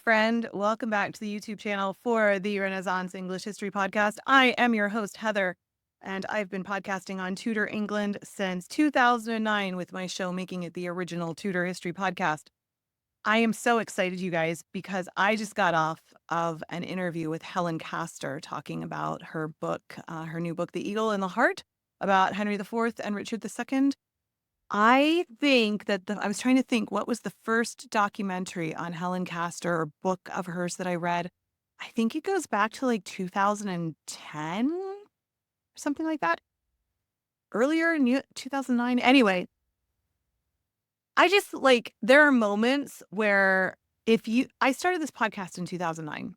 friend. Welcome back to the YouTube channel for the Renaissance English History Podcast. I am your host, Heather, and I've been podcasting on Tudor England since 2009 with my show making it the original Tudor History Podcast. I am so excited, you guys, because I just got off of an interview with Helen Castor talking about her book, her new book, The Eagle in the Heart, about Henry IV and Richard II. I think that I was trying to think what was the first documentary on Helen Castor or book of hers that I read. I think it goes back to like 2010 or something like that. Earlier in 2009. Anyway, I just there are moments where I started this podcast in 2009.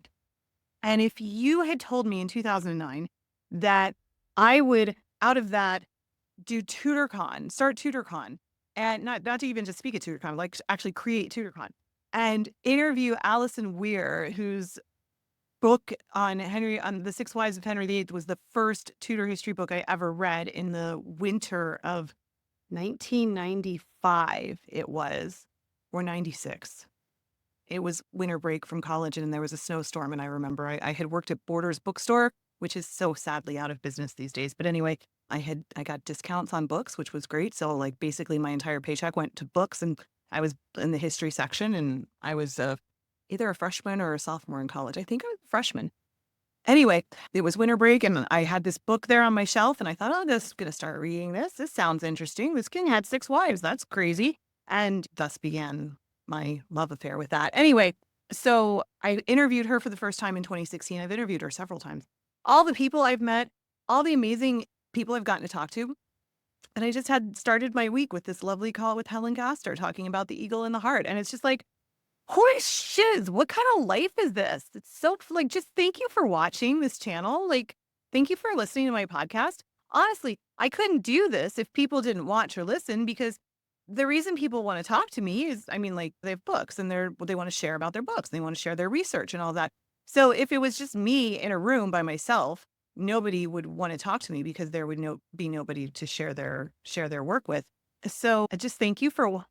And if you had told me in 2009 that I would, out of that, start TudorCon, and not to even just speak at TudorCon, like actually create TudorCon and interview Alison Weir, whose book on the Six Wives of Henry VIII was the first Tudor history book I ever read in the winter of 1995. It was, or 96. It was winter break from college and there was a snowstorm. And I remember I had worked at Borders Bookstore, which is so sadly out of business these days. But anyway, I got discounts on books, which was great. So like basically my entire paycheck went to books, and I was in the history section, and I was either a freshman or a sophomore in college. I think I was a freshman. Anyway, it was winter break and I had this book there on my shelf and I thought, oh, I'm just going to start reading this. This sounds interesting. This king had 6 wives. That's crazy. And thus began my love affair with that. Anyway, so I interviewed her for the first time in 2016. I've interviewed her several times. All the people I've met, all the amazing people I've gotten to talk to. And I just had started my week with this lovely call with Helen Castor talking about the eagle in the heart. And it's just like, holy shiz, what kind of life is this? It's so just thank you for watching this channel. Thank you for listening to my podcast. Honestly, I couldn't do this if people didn't watch or listen, because the reason people want to talk to me is, they have books and they want to share about their books. They want to share their research and all that. So if it was just me in a room by myself, nobody would want to talk to me because there would be nobody to share their work with. So I just thank you for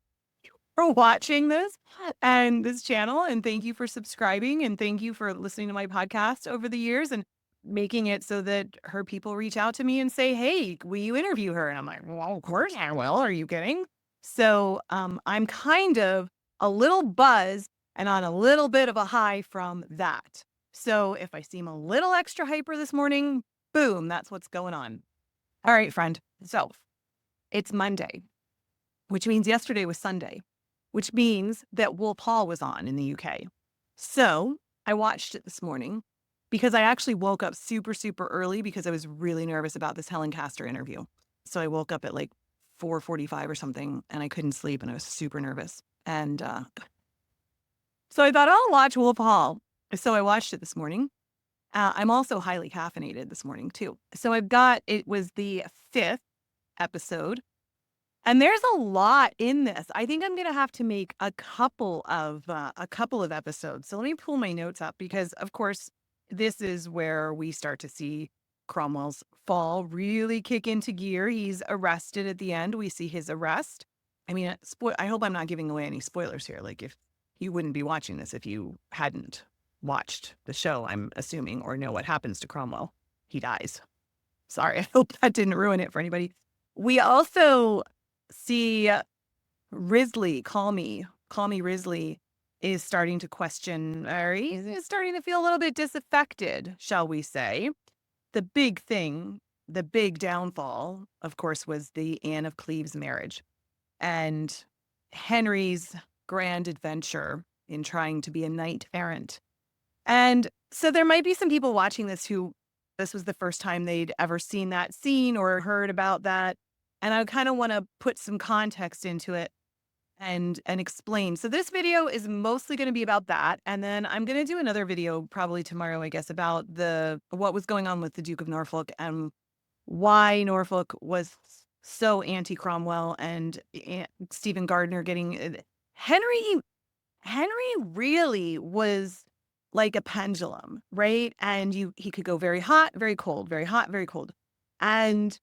watching this and this channel, and thank you for subscribing, and thank you for listening to my podcast over the years and making it so that her people reach out to me and say, hey, will you interview her? And I'm like, well, of course I will. Are you kidding? So I'm kind of a little buzzed and on a little bit of a high from that. So if I seem a little extra hyper this morning, boom, that's what's going on. All right, friend. So it's Monday, which means yesterday was Sunday, which means that Wolf Hall was on in the UK. So I watched it this morning because I actually woke up super, super early because I was really nervous about this Helen Castor interview. So I woke up at like 4:45 or something and I couldn't sleep and I was super nervous. And so I thought, I'll watch Wolf Hall. So I watched it this morning. I'm also highly caffeinated this morning too. So it was the 5th episode. And there's a lot in this. I think I'm going to have to make a couple of episodes. So let me pull my notes up because, of course, this is where we start to see Cromwell's fall really kick into gear. He's arrested at the end. We see his arrest. I hope I'm not giving away any spoilers here. Like, if you wouldn't be watching this if you hadn't watched the show, I'm assuming, or know what happens to Cromwell. He dies. Sorry, I hope that didn't ruin it for anybody. We also see Risley, call me Risley, is starting to question, or he's starting to feel a little bit disaffected, shall we say. The big downfall, of course, was the Anne of Cleves marriage and Henry's grand adventure in trying to be a knight errant. And so there might be some people watching this who this was the first time they'd ever seen that scene or heard about that. And I kind of want to put some context into it and explain. So this video is mostly going to be about that. And then I'm going to do another video probably tomorrow, I guess, about what was going on with the Duke of Norfolk and why Norfolk was so anti-Cromwell and Stephen Gardiner getting Henry really was like a pendulum, right? And he could go very hot, very cold, very hot, very cold. And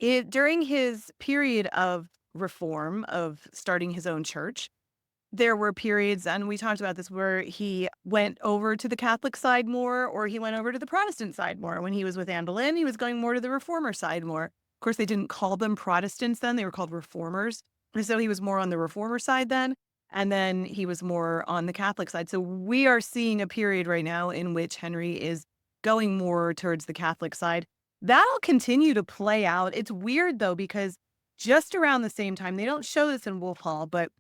during his period of reform, of starting his own church, there were periods, and we talked about this, where he went over to the Catholic side more, or he went over to the Protestant side more. When he was with Anne Boleyn, he was going more to the Reformer side more. Of course, they didn't call them Protestants then, they were called Reformers. And so he was more on the Reformer side then, and then he was more on the Catholic side. So we are seeing a period right now in which Henry is going more towards the Catholic side. That'll continue to play out. It's weird though, because just around the same time, they don't show this in Wolf Hall, but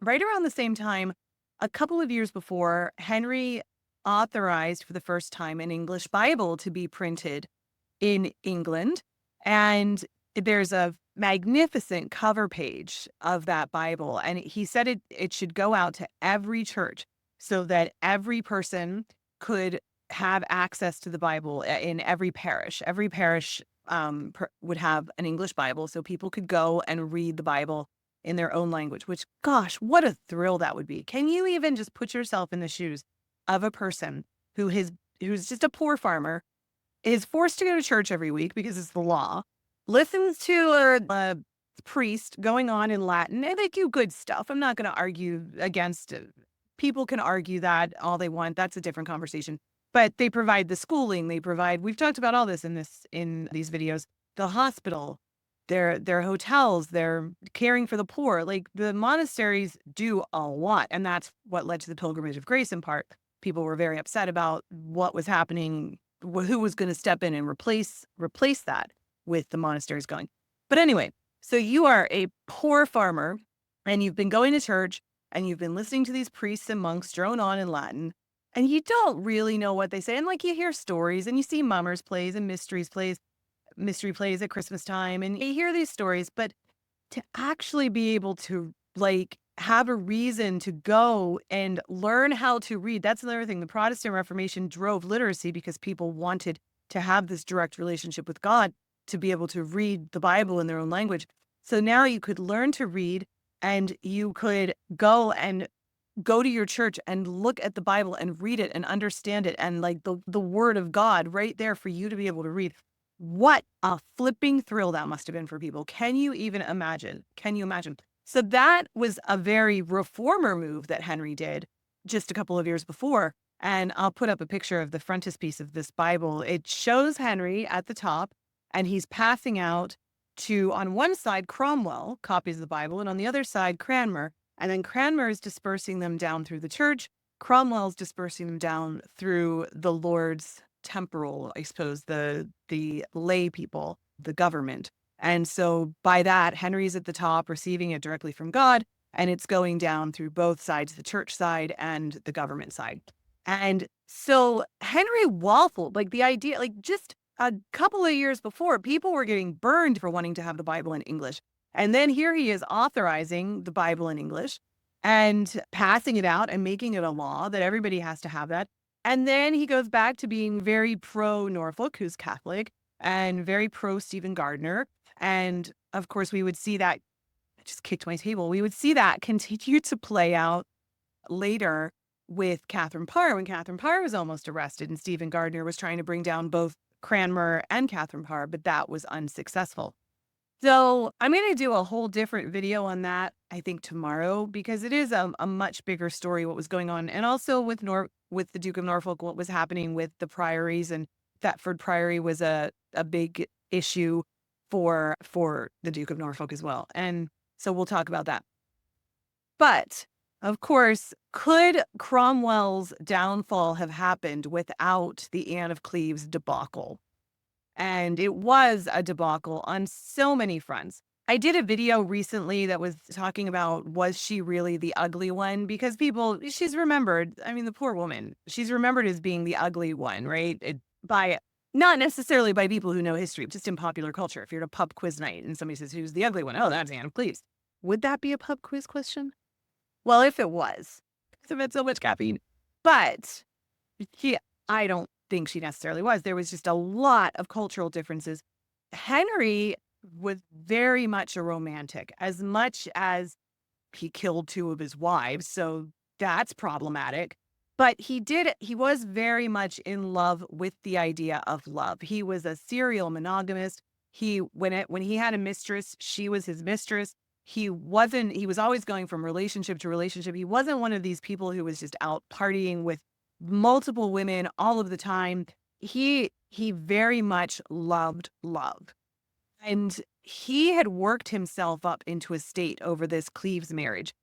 right around the same time, a couple of years before, Henry authorized for the first time an English Bible to be printed in England. And there's a magnificent cover page of that Bible. And he said it should go out to every church so that every person could have access to the Bible in every parish. Every parish would have an English Bible so people could go and read the Bible in their own language, which, gosh, what a thrill that would be. Can you even just put yourself in the shoes of a person who's just a poor farmer, is forced to go to church every week because it's the law, listens to a priest going on in Latin, and they do good stuff. I'm not going to argue against it. People can argue that all they want. That's a different conversation. But they provide the schooling. We've talked about all this in these videos, the hospital, their hotels, they're caring for the poor. Like, the monasteries do a lot. And that's what led to the Pilgrimage of Grace in part. People were very upset about what was happening, who was going to step in and replace that with the monasteries going. But anyway, so you are a poor farmer and you've been going to church and you've been listening to these priests and monks drone on in Latin, and you don't really know what they say. And like, you hear stories and you see mummers plays and mystery plays at Christmas time, and you hear these stories, but to actually be able to, like, have a reason to go and learn how to read. That's another thing. The Protestant Reformation drove literacy because people wanted to have this direct relationship with God, to be able to read the Bible in their own language. So now you could learn to read, and you could go to your church and look at the Bible and read it and understand it, and like the word of God right there for you to be able to read. What a flipping thrill that must have been for people. Can you even imagine? Can you imagine? So that was a very reformer move that Henry did just a couple of years before. And I'll put up a picture of the frontispiece of this Bible. It shows Henry at the top, and he's passing out to, on one side, Cromwell, copies of the Bible, and on the other side, Cranmer. And then Cranmer is dispersing them down through the church. Cromwell's dispersing them down through the Lord's temporal, I suppose, the lay people, the government. And so by that, Henry's at the top receiving it directly from God, and it's going down through both sides, the church side and the government side. And so Henry waffled, like, the idea, like, just a couple of years before, people were getting burned for wanting to have the Bible in English. And then here he is authorizing the Bible in English and passing it out and making it a law that everybody has to have that. And then he goes back to being very pro Norfolk, who's Catholic, and very pro Stephen Gardiner. And of course, we would see that, I just kicked my table. We would see that continue to play out later with Catherine Parr, when Catherine Parr was almost arrested and Stephen Gardiner was trying to bring down both Cranmer and Catherine Parr, but that was unsuccessful. So I'm going to do a whole different video on that, I think, tomorrow, because it is a much bigger story, what was going on. And also with the Duke of Norfolk, what was happening with the priories, and Thetford Priory was a big issue for the Duke of Norfolk as well. And so we'll talk about that. But of course, could Cromwell's downfall have happened without the Anne of Cleves debacle? And it was a debacle on so many fronts. I did a video recently that was talking about, was she really the ugly one? Because she's remembered, I mean, the poor woman, she's remembered as being the ugly one, right? Not necessarily by people who know history, just in popular culture. If you're at a pub quiz night and somebody says, who's the ugly one? Oh, that's Anne of Cleves. Would that be a pub quiz question? Well, if it was, because I've had so much caffeine. But I don't think she necessarily was. There was just a lot of cultural differences. Henry was very much a romantic, as much as he killed two of his wives, so that's problematic. But he was very much in love with the idea of love. He was a serial monogamist. When he had a mistress, she was his mistress. he was always going from relationship to relationship. He wasn't one of these people who was just out partying with multiple women all of the time. He very much loved love. And he had worked himself up into a state over this Cleves marriage.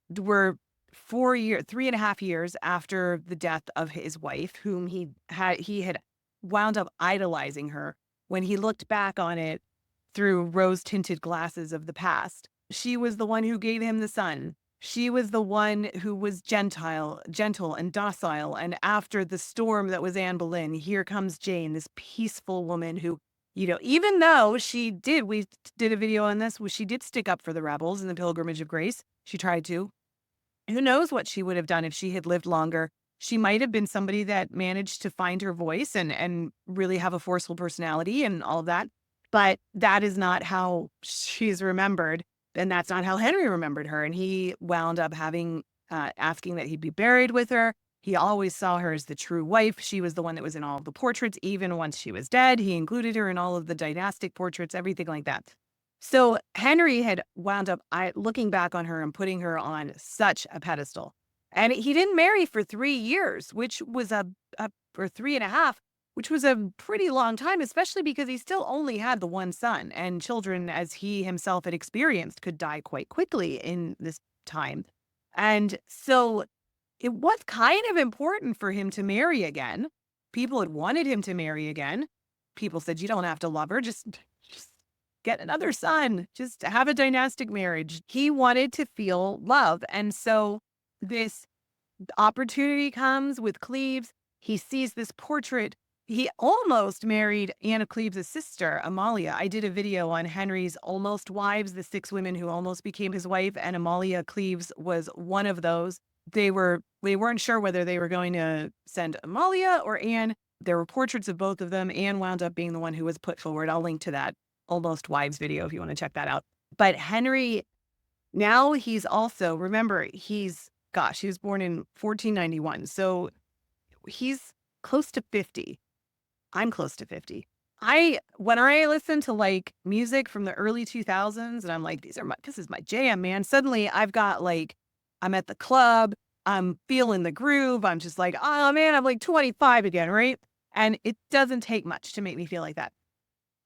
We're 3.5 years after the death of his wife, whom he had wound up idolizing her when he looked back on it through rose-tinted glasses of the past. She was the one who gave him the son. She was the one who was gentle and docile. And after the storm that was Anne Boleyn, here comes Jane, this peaceful woman who, even though we did a video on this, she did stick up for the rebels in the Pilgrimage of Grace. She tried to. Who knows what she would have done if she had lived longer? She might have been somebody that managed to find her voice and really have a forceful personality and all of that. But that is not how she's remembered. And that's not how Henry remembered her. And he wound up asking that he be buried with her. He always saw her as the true wife. She was the one that was in all of the portraits, even once she was dead. He included her in all of the dynastic portraits, everything like that. So Henry had wound up looking back on her and putting her on such a pedestal. And he didn't marry for 3 years, which was or 3.5, which was a pretty long time, especially because he still only had the one son, and children, as he himself had experienced, could die quite quickly in this time. And so it was kind of important for him to marry again. People had wanted him to marry again. People said, you don't have to love her, just get another son, just have a dynastic marriage. He wanted to feel love. And so this opportunity comes with Cleves. He sees this portrait. He almost married Anne of Cleves' sister, Amalia. I did a video on Henry's almost wives, the 6 women who almost became his wife, and Amalia Cleves was one of those. They weren't sure whether they were going to send Amalia or Anne. There were portraits of both of them. Anne wound up being the one who was put forward. I'll link to that almost wives video if you want to check that out. But Henry, now he's also, remember, he was born in 1491. So he's close to 50. I'm close to 50. When I listen to like music from the early 2000s and I'm like, this is my jam, man. Suddenly I've got I'm at the club, I'm feeling the groove. I'm just like, oh man, I'm like 25 again, right? And it doesn't take much to make me feel like that.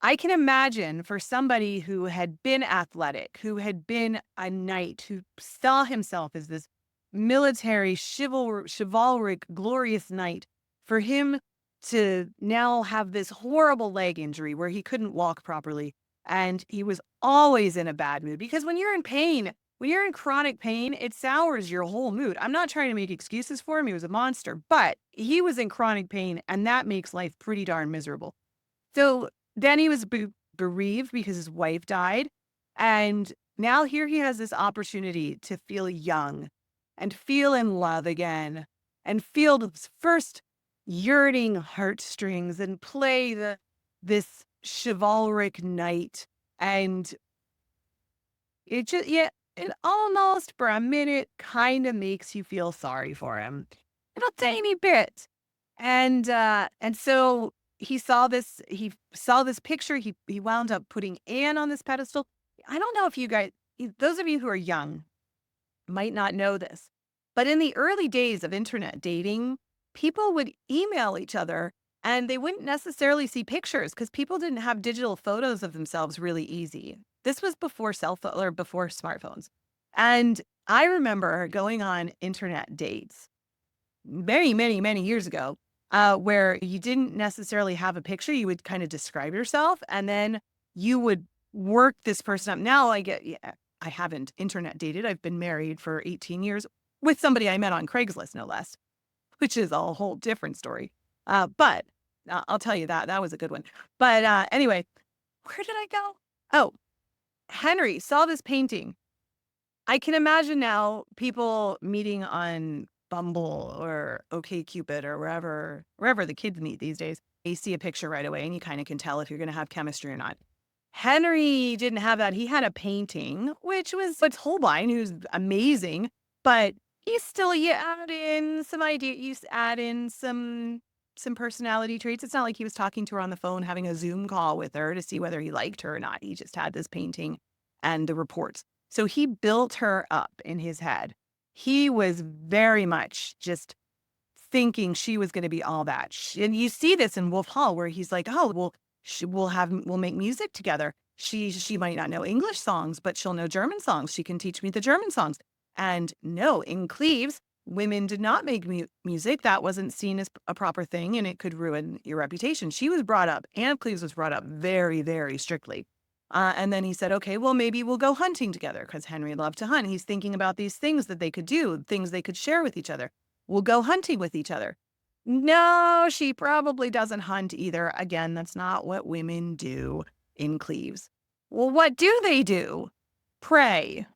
I can imagine for somebody who had been athletic, who had been a knight, who saw himself as this military, chivalric, glorious knight, for him to now have this horrible leg injury where he couldn't walk properly. And he was always in a bad mood because when you're in pain, when you're in chronic pain, it sours your whole mood. I'm not trying to make excuses for him. He was a monster, but he was in chronic pain and that makes life pretty darn miserable. So then he was bereaved because his wife died. And now here he has this opportunity to feel young and feel in love again and feel those first yearning heartstrings and play this chivalric knight. And it almost for a minute kind of makes you feel sorry for him. A tiny bit. And so he saw this picture. He wound up putting Anne on this pedestal. I don't know if you guys, those of you who are young might not know this, but in the early days of internet dating, people would email each other and they wouldn't necessarily see pictures because people didn't have digital photos of themselves really easy. This was before before smartphones. And I remember going on internet dates many, many, many years ago, where you didn't necessarily have a picture. You would kind of describe yourself and then you would work this person up. Now I haven't internet dated. I've been married for 18 years with somebody I met on Craigslist, no less, which is a whole different story. But I'll tell you that was a good one. But anyway, where did I go? Oh, Henry saw this painting. I can imagine now people meeting on Bumble or OkCupid or wherever the kids meet these days. You see a picture right away and you kind of can tell if you're going to have chemistry or not. Henry didn't have that. He had a painting, which was Holbein, who's amazing, but you add in some idea. You add in some personality traits. It's not like he was talking to her on the phone, having a Zoom call with her to see whether he liked her or not. He just had this painting and the reports. So he built her up in his head. He was very much just thinking she was gonna be all that. And you see this in Wolf Hall where he's like, "Oh, well, we'll make music together. She might not know English songs, but she'll know German songs. She can teach me the German songs." And no, in Cleves, women did not make music. That wasn't seen as a proper thing, and it could ruin your reputation. She was brought up Anne of Cleves was brought up very, very strictly. And then he said, "Okay, well, maybe we'll go hunting together," because Henry loved to hunt. He's thinking about these things that they could do, things they could share with each other. We'll go hunting with each other. No, she probably doesn't hunt either. Again, that's not what women do in Cleves. Well, what do they do? Pray.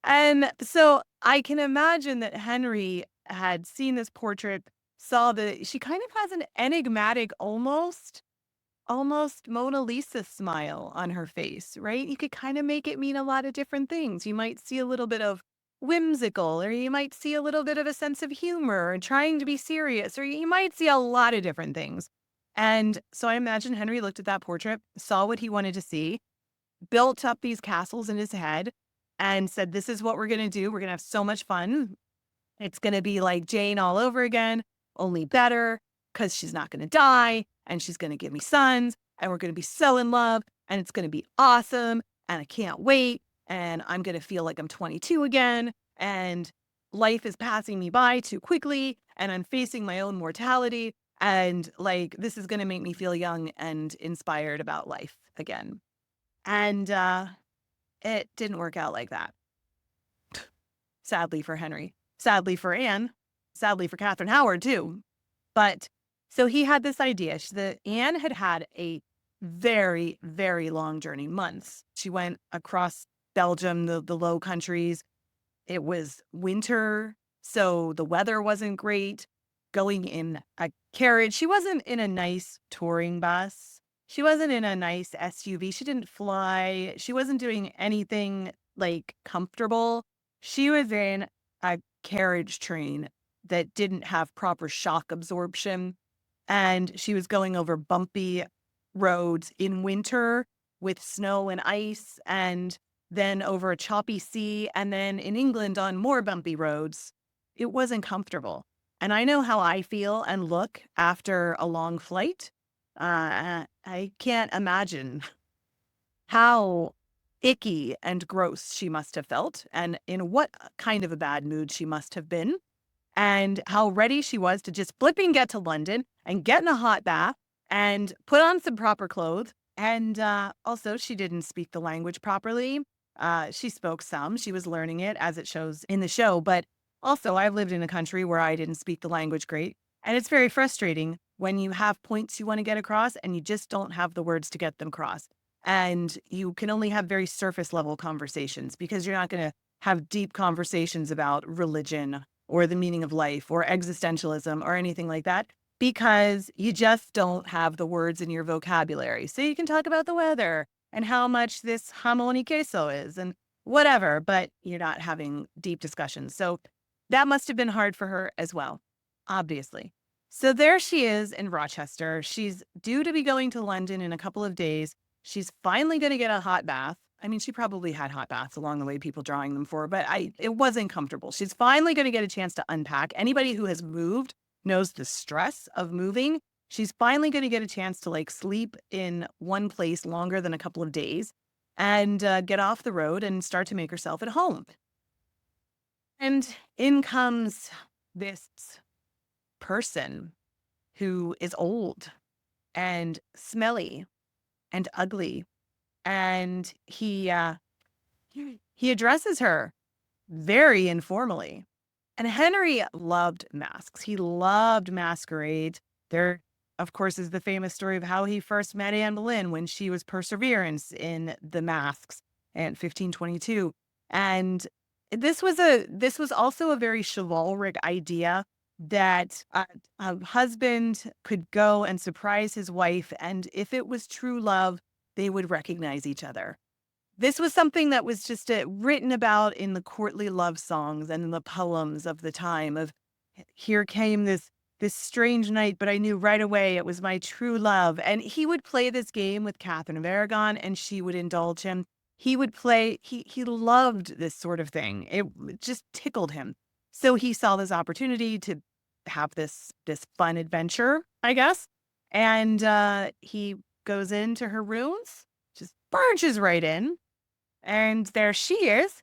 And so I can imagine that Henry had seen this portrait, saw that she kind of has an enigmatic, almost Mona Lisa smile on her face, right? You could kind of make it mean a lot of different things. You might see a little bit of whimsical, or you might see a little bit of a sense of humor and trying to be serious, or you might see a lot of different things. And so I imagine Henry looked at that portrait, saw what he wanted to see, built up these castles in his head, and said, "This is what we're going to do. We're going to have so much fun. It's gonna be like Jane all over again, only better, because she's not gonna die, and she's gonna give me sons, and we're gonna be so in love, and it's gonna be awesome, and I can't wait, and I'm gonna feel like I'm 22 again, and life is passing me by too quickly, and I'm facing my own mortality, and, like, this is gonna make me feel young and inspired about life again." And, it didn't work out like that. Sadly for Henry, sadly for Anne, sadly for Catherine Howard too. But so he had this idea. Anne had had a very, very long journey, months. She went across Belgium, the Low Countries. It was winter, so the weather wasn't great. Going in a carriage, she wasn't in a nice touring bus. She wasn't in a nice SUV. She didn't fly. She wasn't doing anything like comfortable. She was in a carriage train that didn't have proper shock absorption. And she was going over bumpy roads in winter with snow and ice, and then over a choppy sea, and then in England on more bumpy roads. It wasn't comfortable. And I know how I feel and look after a long flight. I can't imagine how icky and gross she must have felt, and in what kind of a bad mood she must have been, and how ready she was to just flipping get to London and get in a hot bath and put on some proper clothes. And also, she didn't speak the language properly. She spoke some, she was learning it as it shows in the show. But also, I've lived in a country where I didn't speak the language great. And it's very frustrating when you have points you want to get across and you just don't have the words to get them across. And you can only have very surface level conversations because you're not going to have deep conversations about religion or the meaning of life or existentialism or anything like that because you just don't have the words in your vocabulary. So you can talk about the weather and how much this jamon y queso is and whatever, but you're not having deep discussions. So that must have been hard for her as well, obviously. So there she is in Rochester. She's due to be going to London in a couple of days. She's finally going to get a hot bath. I mean, she probably had hot baths along the way, people drawing them for her, but it wasn't comfortable. She's finally going to get a chance to unpack. Anybody who has moved knows the stress of moving. She's finally going to get a chance to like sleep in one place longer than a couple of days and get off the road and start to make herself at home. And in comes this person who is old and smelly and ugly. And he addresses her very informally. And Henry loved masks. He loved masquerades. There, of course, is the famous story of how he first met Anne Boleyn when she was Perseverance in the masks in 1522. And this was also a very chivalric idea that a husband could go and surprise his wife, and if it was true love, they would recognize each other. This was something that was just written about in the courtly love songs and in the poems of the time of here came this strange knight, but I knew right away it was my true love. And he would play this game with Catherine of Aragon and she would indulge him. he would play, he loved this sort of thing. It just tickled him. So he saw this opportunity to have this fun adventure, I guess. And he goes into her rooms, just barges right in, and there she is.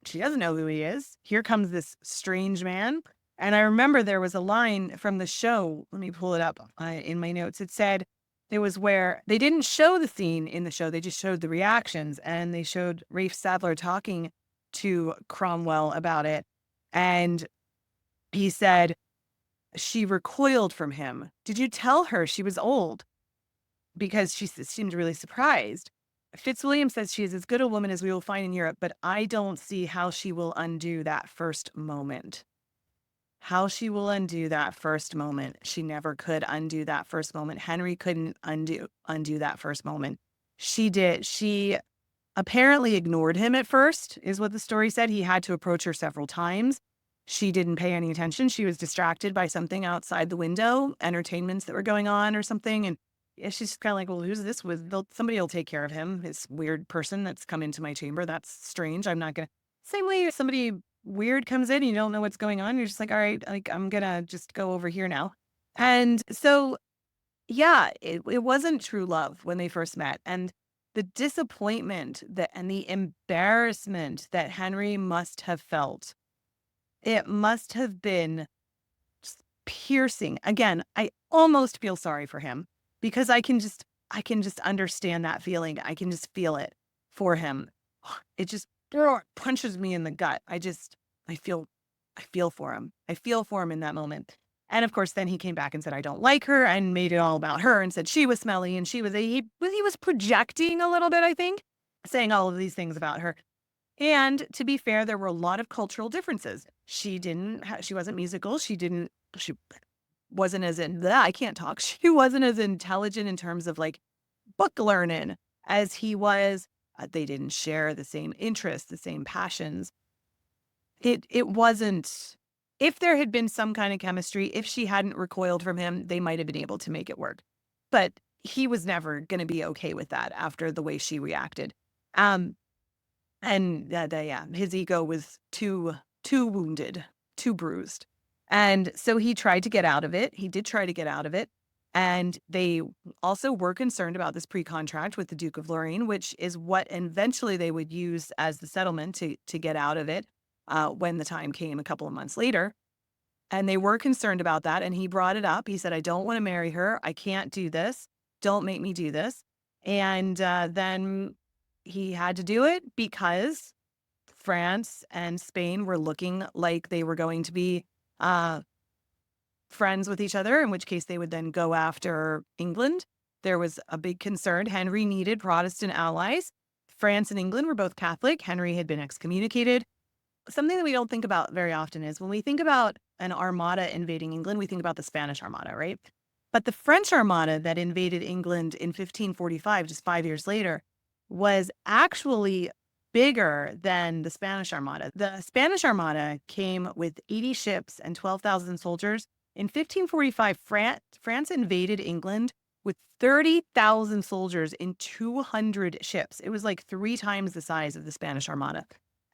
She doesn't know who he is. Here comes this strange man. And I remember there was a line from the show. Let me pull it up in my notes. It said it was where they didn't show the scene in the show. They just showed the reactions. And they showed Rafe Sadler talking to Cromwell about it. And he said, she recoiled from him. Did you tell her she was old? Because she seemed really surprised. Fitzwilliam says she is as good a woman as we will find in Europe, but I don't see how she will undo that first moment. How she will undo that first moment. She never could undo that first moment. Henry couldn't undo that first moment. She did. She apparently ignored him at first, is what the story said. He had to approach her several times. She didn't pay any attention. She was distracted by something outside the window, entertainments that were going on or something. And yeah, she's kind of like, well, who's this with? Somebody will take care of him. This weird person that's come into my chamber. That's strange. I'm not going to. Same way if somebody weird comes in and you don't know what's going on, you're just like, all right, like, I'm going to just go over here now. And so, yeah, it wasn't true love when they first met. And the disappointment and the embarrassment that Henry must have felt, it must have been just piercing. Again, I almost feel sorry for him because I can just understand that feeling. I can just feel it for him. It just punches me in the gut. I feel I feel for him. I feel for him in that moment. And of course, then he came back and said, I don't like her, and made it all about her and said she was smelly and he was projecting a little bit, I think, saying all of these things about her. And to be fair, there were a lot of cultural differences. She wasn't musical. She wasn't as I can't talk. She wasn't as intelligent in terms of like book learning as he was. They didn't share the same interests, the same passions. It wasn't, if there had been some kind of chemistry, if she hadn't recoiled from him, they might have been able to make it work. But he was never going to be okay with that after the way she reacted. Um, and yeah, his ego was too wounded, too bruised. And so he tried to get out of it. He did try to get out of it. And they also were concerned about this pre-contract with the Duke of Lorraine, which is what eventually they would use as the settlement to get out of it when the time came a couple of months later. And they were concerned about that. And he brought it up. He said, I don't want to marry her. I can't do this. Don't make me do this. And then he had to do it because France and Spain were looking like they were going to be uh, friends with each other, in which case they would then go after England. There was a big concern. Henry needed Protestant allies. France and England were both Catholic. Henry had been excommunicated. Something that we don't think about very often is when we think about an armada invading England, we think about the Spanish Armada, right? But the French Armada that invaded England in 1545, just 5 years later, was actually bigger than the Spanish Armada. The Spanish Armada came with 80 ships and 12,000 soldiers. In 1545, France invaded England with 30,000 soldiers in 200 ships. It was like 3 times the size of the Spanish Armada.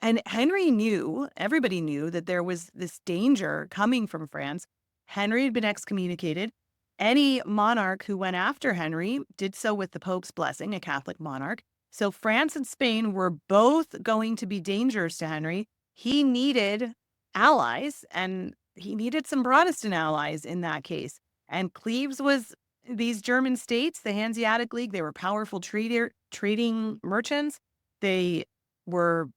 And everybody knew that there was this danger coming from France. Henry had been excommunicated. Any monarch who went after Henry did so with the Pope's blessing, a Catholic monarch. So France and Spain were both going to be dangers to Henry. He needed allies, and he needed some Protestant allies in that case. And Cleves was these German states, the Hanseatic League. They were powerful trading merchants. They were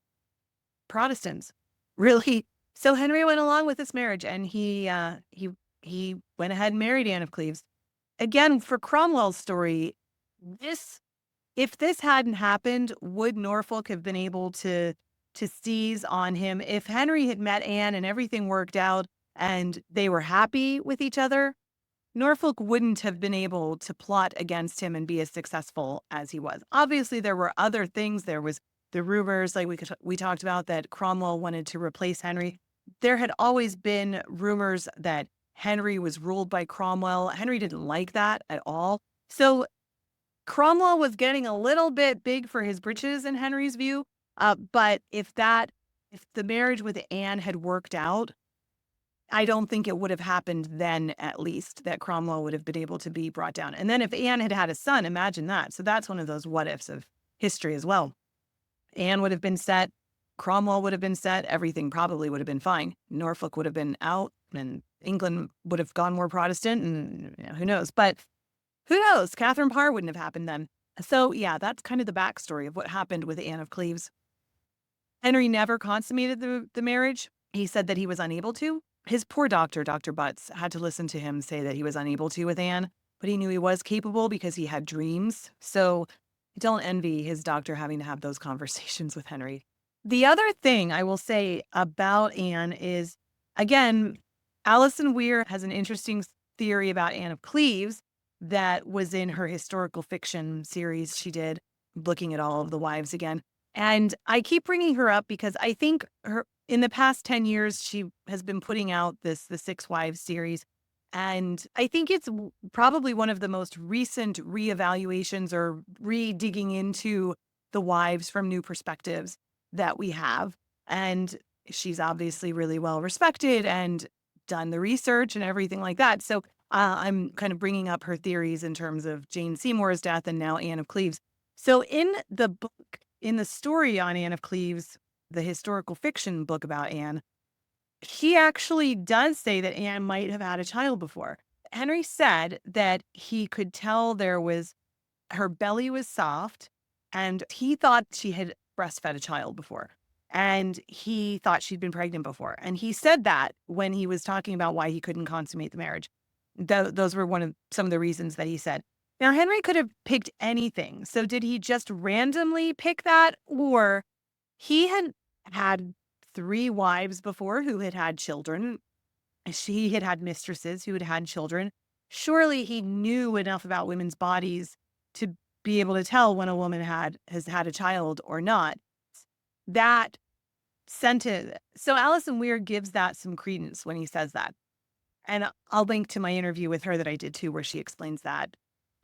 Protestants, really. So Henry went along with this marriage, and he went ahead and married Anne of Cleves. Again, for Cromwell's story, if this hadn't happened, would Norfolk have been able to seize on him? If Henry had met Anne and everything worked out and they were happy with each other, Norfolk wouldn't have been able to plot against him and be as successful as he was. Obviously, there were other things. There was the rumors, like we talked about, that Cromwell wanted to replace Henry. There had always been rumors that Henry was ruled by Cromwell. Henry didn't like that at all. So Cromwell was getting a little bit big for his britches in Henry's view. But if the marriage with Anne had worked out, I don't think it would have happened then, at least, that Cromwell would have been able to be brought down. And then if Anne had had a son, imagine that. So that's one of those what ifs of history as well. Anne would have been set. Cromwell would have been set. Everything probably would have been fine. Norfolk would have been out, and England would have gone more Protestant, and who knows? But who knows? Catherine Parr wouldn't have happened then. So yeah, that's kind of the backstory of what happened with Anne of Cleves. Henry never consummated the marriage. He said that he was unable to. His poor doctor, Dr. Butts, had to listen to him say that he was unable to with Anne, but he knew he was capable because he had dreams. So don't envy his doctor having to have those conversations with Henry. The other thing I will say about Anne is, again, Alison Weir has an interesting theory about Anne of Cleves that was in her historical fiction series she did, looking at all of the wives again. And I keep bringing her up because I think in the past 10 years, she has been putting out the Six Wives series. And I think it's probably one of the most recent reevaluations or re-digging into the wives from new perspectives that we have. And she's obviously really well respected and done the research and everything like that. So I'm kind of bringing up her theories in terms of Jane Seymour's death and now Anne of Cleves. So in the book, in the story on Anne of Cleves, the historical fiction book about Anne, he actually does say that Anne might have had a child before. Henry said that he could tell her belly was soft, and he thought she had breastfed a child before. And he thought she'd been pregnant before. And he said that when he was talking about why he couldn't consummate the marriage. Those were some of the reasons that he said. Now, Henry could have picked anything. So did he just randomly pick that? Or he had 3 wives before who had had children. She had had mistresses who had had children. Surely he knew enough about women's bodies to be able to tell when a woman has had a child or not. That sentence. So Alison Weir gives that some credence when he says that. And I'll link to my interview with her that I did too, where she explains that,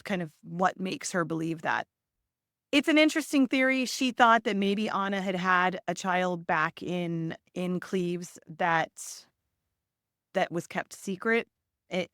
kind of what makes her believe that. It's an interesting theory. She thought that maybe Anna had had a child back in Cleves that was kept secret.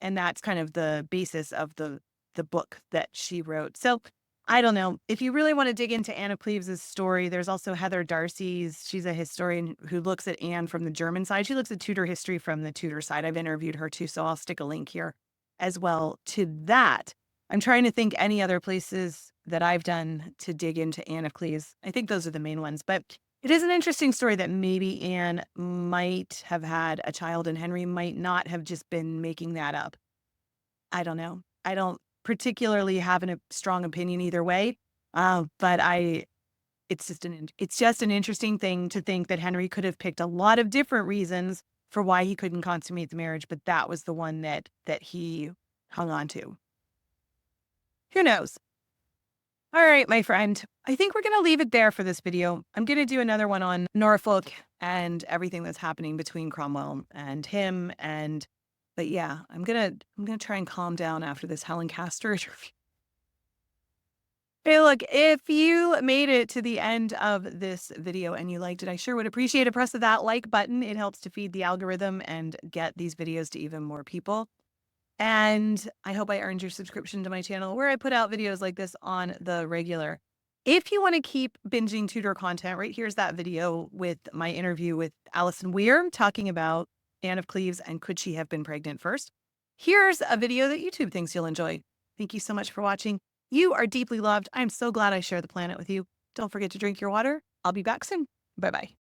And that's kind of the basis of the book that she wrote. So I don't know. If you really want to dig into Anne of Cleves' story, there's also Heather Darcy's. She's a historian who looks at Anne from the German side. She looks at Tudor history from the Tudor side. I've interviewed her too, so I'll stick a link here as well to that. I'm trying to think any other places that I've done to dig into Anne of Cleves. I think those are the main ones, but it is an interesting story that maybe Anne might have had a child and Henry might not have just been making that up. I don't know. I don't particularly have a strong opinion either way, but it's just an interesting thing to think that Henry could have picked a lot of different reasons for why he couldn't consummate the marriage, but that was the one that he hung on to. Who knows? All right, my friend, I think we're going to leave it there for this video. I'm going to do another one on Norfolk and everything that's happening between Cromwell and him. But yeah, I'm going to try and calm down after this Helen Castor interview. Hey, look, if you made it to the end of this video and you liked it, I sure would appreciate a press of that like button. It helps to feed the algorithm and get these videos to even more people. And I hope I earned your subscription to my channel where I put out videos like this on the regular. If you want to keep binging Tudor content, right here's that video with my interview with Alison Weir talking about Anne of Cleves and could she have been pregnant first. Here's a video that YouTube thinks you'll enjoy. Thank you so much for watching. You are deeply loved. I'm so glad I share the planet with you. Don't forget to drink your water. I'll be back soon. Bye-bye.